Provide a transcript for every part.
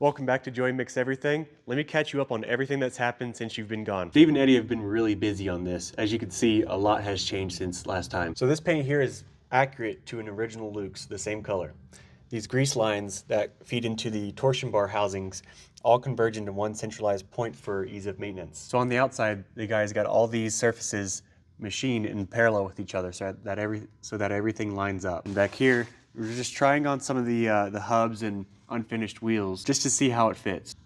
Welcome back to Joey Mix Everything. Let me catch you up on everything that's happened since you've been gone. Steve and Eddie have been really busy on this. As you can see, a lot has changed since last time. So this paint here is accurate to an original Luchs, the same color. These grease lines that feed into the torsion bar housings all converge into one centralized point for ease of maintenance. So on the outside, the guys got all these surfaces machined in parallel with each other so that everything lines up. And back here, we're just trying on some of the hubs and unfinished wheels just to see how it fits.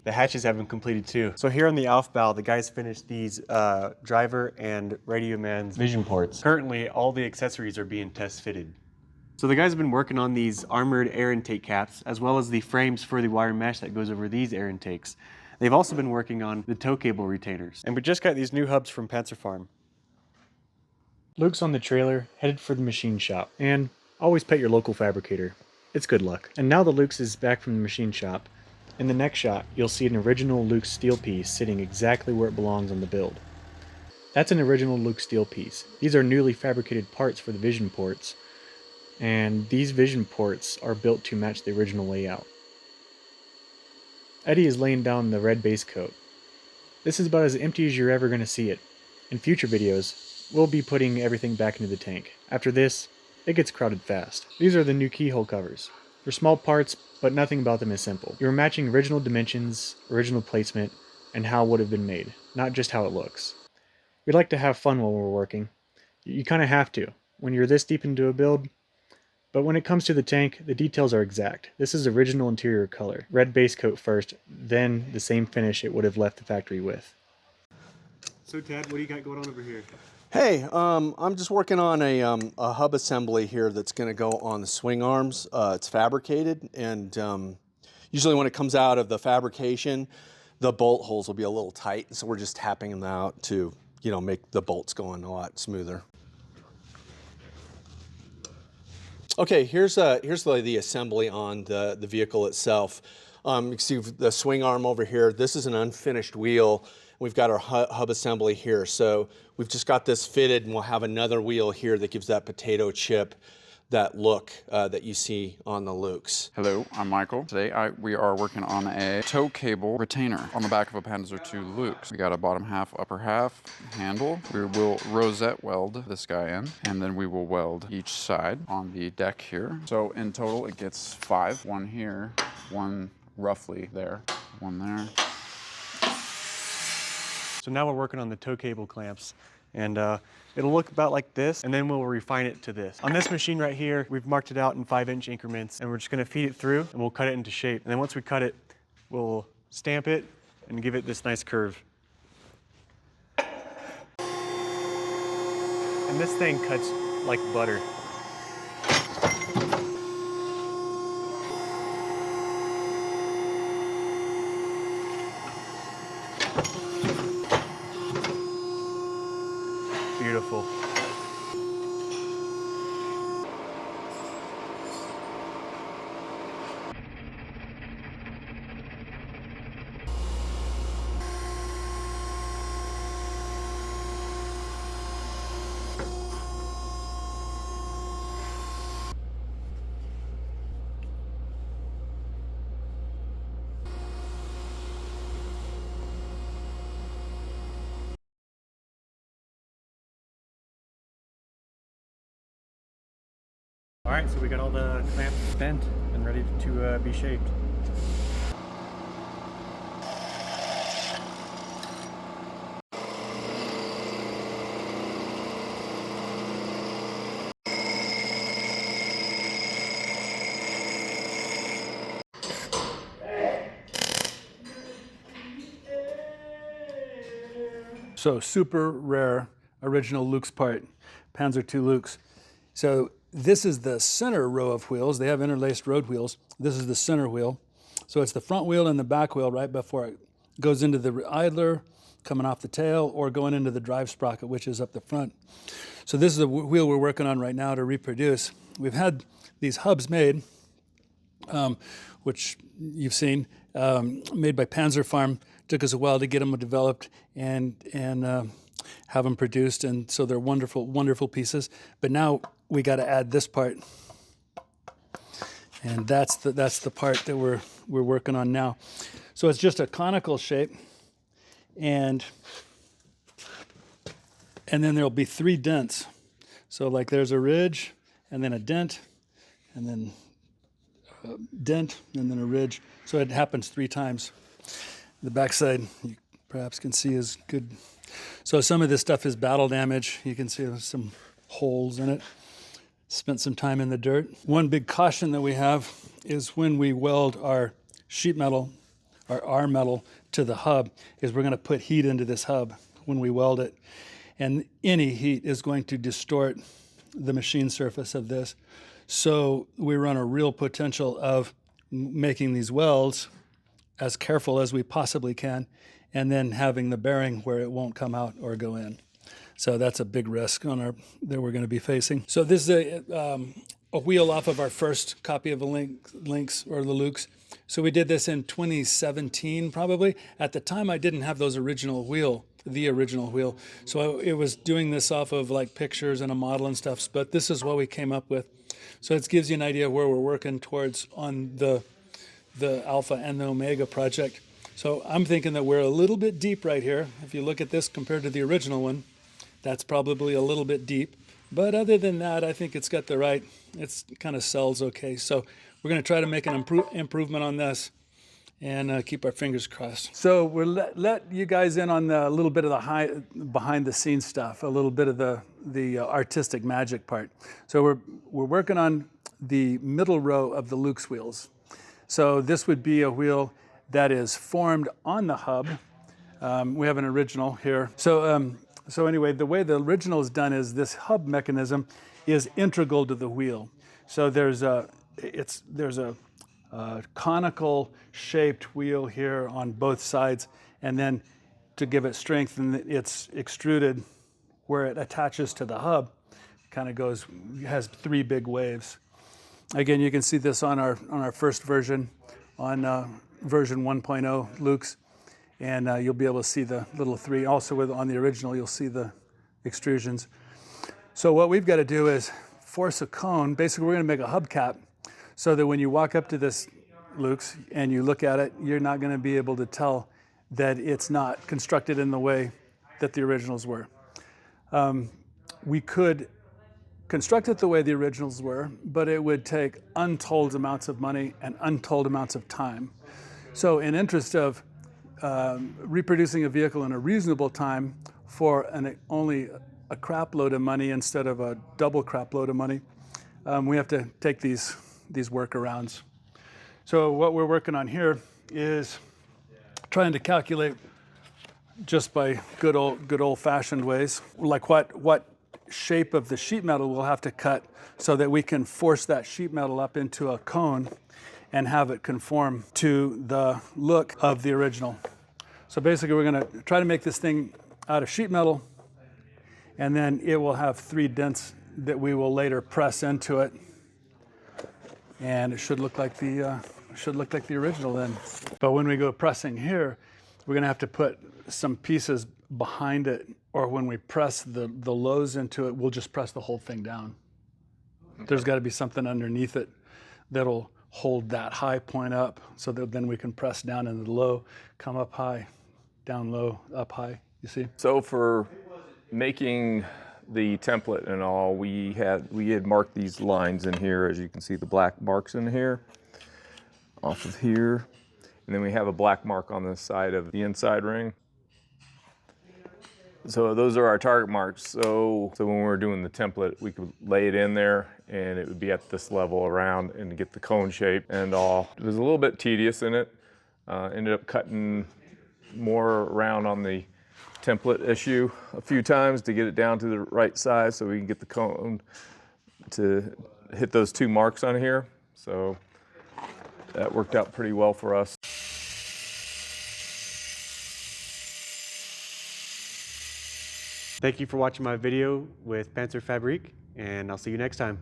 The hatches have been completed too. So here on the Aufbau, the guys finished these driver and radio man's vision ports. Currently, all the accessories are being test fitted. So the guys have been working on these armored air intake caps, as well as the frames for the wire mesh that goes over these air intakes. They've also been working on the tow cable retainers. And we just got these new hubs from Panzerfarm. Luke's on the trailer, headed for the machine shop. And always pet your local fabricator. It's good luck. And now the Luchs is back from the machine shop. In the next shot, you'll see an original Luchs steel piece sitting exactly where it belongs on the build. That's an original Luchs steel piece. These are newly fabricated parts for the vision ports, and these vision ports are built to match the original layout. Eddie is laying down the red base coat. This is about as empty as you're ever going to see it. In future videos, we'll be putting everything back into the tank. After this, it gets crowded fast. These are the new keyhole covers. They're small parts, but nothing about them is simple. You're matching original dimensions, original placement, and how it would have been made, not just how it looks. We like to have fun while we're working. You kind of have to, when you're this deep into a build. But when it comes to the tank, the details are exact. This is original interior color. Red base coat first, then the same finish it would have left the factory with. So Tad, what do you got going on over here? Hey, I'm just working on a hub assembly here that's going to go on the swing arms. It's fabricated, and usually when it comes out of the fabrication, the bolt holes will be a little tight, so we're just tapping them out to, make the bolts going a lot smoother. Okay, here's the assembly on the vehicle itself. You can see the swing arm over here. This is an unfinished wheel. We've got our hub assembly here. So we've just got this fitted, and we'll have another wheel here that gives that potato chip, that look that you see on the Luchs. Hello, I'm Michael. Today we are working on a tow cable retainer on the back of a Panzer II Luchs. We got a bottom half, upper half handle. We will rosette weld this guy in, and then we will weld each side on the deck here. So in total it gets 5. One here, one roughly there, one there. So now we're working on the tow cable clamps, and it'll look about like this, and then we'll refine it to this. On this machine right here, we've marked it out in 5-inch increments, and we're just gonna feed it through, and we'll cut it into shape. And then once we cut it, we'll stamp it and give it this nice curve. And this thing cuts like butter. Beautiful. All right, so we got all the clamps bent and ready to be shaped. So super rare original Luchs part, Panzer II Luchs. So this is the center row of wheels. They have interlaced road wheels. This is the center wheel. So it's the front wheel and the back wheel right before it goes into the idler, coming off the tail, or going into the drive sprocket, which is up the front. So this is the wheel we're working on right now to reproduce. We've had these hubs made, which you've seen, made by Panzerfarm. Took us a while to get them developed and have them produced, and so they're wonderful, wonderful pieces. But now we got to add this part, And that's the part that we're working on now. So it's just a conical shape, and then there'll be 3 dents. So like there's a ridge, and then a dent, and then a dent, and then a ridge. So it happens 3 times. The backside, you perhaps can see, is good. So some of this stuff is battle damage. You can see there's some holes in it. Spent some time in the dirt. One big caution that we have is when we weld our sheet metal, our metal, to the hub, is we're going to put heat into this hub when we weld it. And any heat is going to distort the machine surface of this. So we run a real potential of making these welds as careful as we possibly can, and then having the bearing where it won't come out or go in. So that's a big risk that we're going to be facing. So this is a wheel off of our first copy of the Luchs or the Luchs. So we did this in 2017 probably. At the time I didn't have the original wheel. So it was doing this off of like pictures and a model and stuff, but this is what we came up with. So it gives you an idea where we're working towards on the Alpha and the Omega project. So I'm thinking that we're a little bit deep right here. If you look at this compared to the original one, that's probably a little bit deep. But other than that, I think it's got it's kind of sells okay. So we're going to try to make an improvement on this and keep our fingers crossed. So we'll let you guys in on a little bit of the behind the scenes stuff, a little bit of the artistic magic part. So we're working on the middle row of the Luchs wheels. So this would be a wheel that is formed on the hub. We have an original here. So anyway, the way the original is done is this hub mechanism is integral to the wheel. So there's a conical shaped wheel here on both sides, and then to give it strength, and it's extruded where it attaches to the hub. Kind of has 3 big waves. Again, you can see this on our first version, on version 1.0 Luchs. And you'll be able to see the little 3. Also on the original, you'll see the extrusions. So what we've got to do is force a cone. Basically, we're going to make a hubcap so that when you walk up to this Luchs and you look at it, you're not going to be able to tell that it's not constructed in the way that the originals were. We could construct it the way the originals were, but it would take untold amounts of money and untold amounts of time. So in interest of reproducing a vehicle in a reasonable time for only a crap load of money instead of a double crap load of money, we have to take these workarounds. So what we're working on here is trying to calculate just by good old-fashioned ways, like what shape of the sheet metal we'll have to cut so that we can force that sheet metal up into a cone and have it conform to the look of the original. So basically we're going to try to make this thing out of sheet metal, and then it will have 3 dents that we will later press into it, and it should look like the original then. But when we go pressing here, we're going to have to put some pieces behind it, or when we press the lows into it, we'll just press the whole thing down. Okay. There's got to be something underneath it that'll hold that high point up so that then we can press down into the low, come up high, down low, up high, you see? So for making the template and all, we had marked these lines in here, as you can see the black marks in here, off of here. And then we have a black mark on the side of the inside ring. So those are our target marks. So when we were doing the template, we could lay it in there and it would be at this level around and get the cone shape and all. It was a little bit tedious in it. Ended up cutting more around on the template issue a few times to get it down to the right size so we can get the cone to hit those 2 marks on here. So that worked out pretty well for us. Thank you for watching my video with Panzerfabrik, and I'll see you next time.